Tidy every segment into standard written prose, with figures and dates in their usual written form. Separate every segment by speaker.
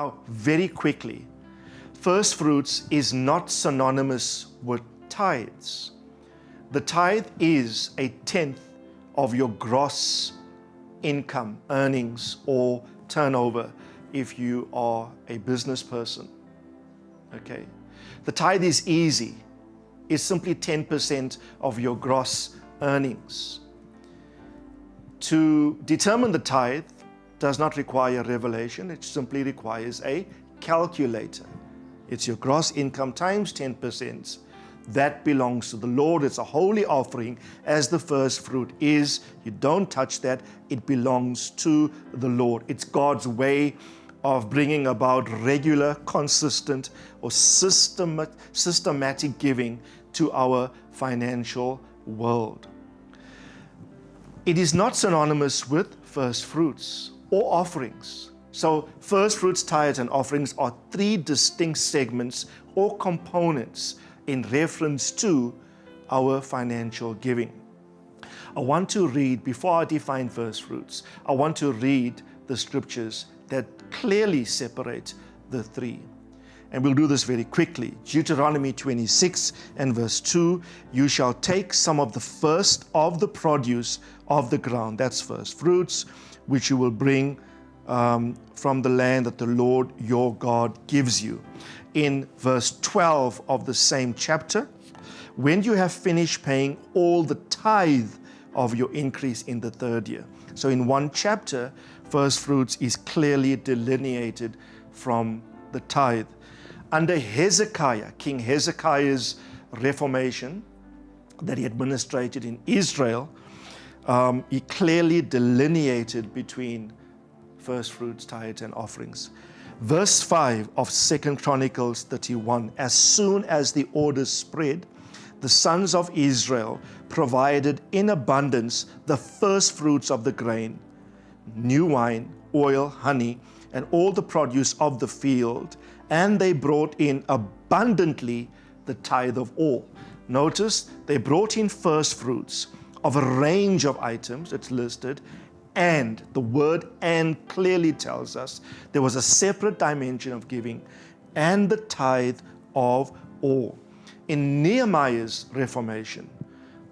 Speaker 1: Now, very quickly, first fruits is not synonymous with tithes. The tithe is a tenth of your gross income, earnings, or turnover if you are a business person. Okay. The tithe is easy. It's simply 10% of your gross earnings. To determine the tithe does not require revelation. It simply requires a calculator. It's your gross income times 10%. That belongs to the Lord. It's a holy offering, as the first fruit is. You don't touch that. It belongs to the Lord. It's God's way of bringing about regular, consistent, or systematic giving to our financial world. It is not synonymous with first fruits or offerings. So first fruits, tithes, and offerings are three distinct segments or components in reference to our financial giving. I want to read, before I define first fruits, I want to read the scriptures that clearly separate the three. And we'll do this very quickly. Deuteronomy 26 and verse 2, you shall take some of the first of the produce of the ground, that's first fruits, which you will bring from the land that the Lord your God gives you. In verse 12 of the same chapter, when you have finished paying all the tithe of your increase in the third year. So in one chapter, first fruits is clearly delineated from the tithe. Under Hezekiah, King Hezekiah's reformation that he administrated in Israel, he clearly delineated between first fruits, tithes, and offerings. Verse 5 of 2 Chronicles 31, as soon as the order spread, the sons of Israel provided in abundance the first fruits of the grain, new wine, oil, honey, and all the produce of the field, and they brought in abundantly the tithe of all. Notice they brought in first fruits of a range of items, it's listed, and the word "and" clearly tells us there was a separate dimension of giving, and the tithe of all. In Nehemiah's reformation,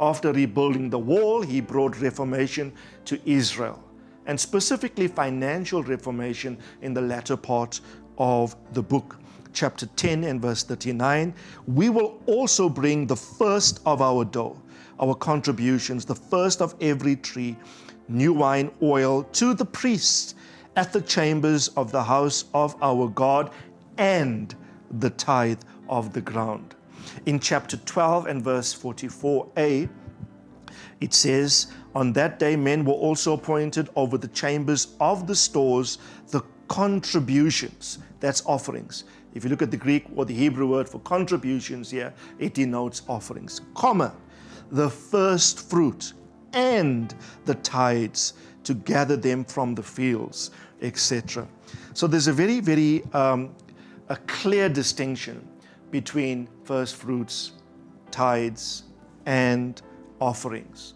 Speaker 1: after rebuilding the wall, he brought reformation to Israel, and specifically financial reformation in the latter part of the book. Chapter 10 and verse 39, we will also bring the first of our dough, our contributions, the first of every tree, new wine, oil, to the priests at the chambers of the house of our God, and the tithe of the ground. In chapter 12 and verse 44a, it says, on that day men were also appointed over the chambers of the stores, the contributions, that's offerings. If you look at the Greek or the Hebrew word for contributions here, it denotes offerings, comma, the first fruit and the tithes, to gather them from the fields, etc. So there's a very a clear distinction between first fruits, tithes, and offerings.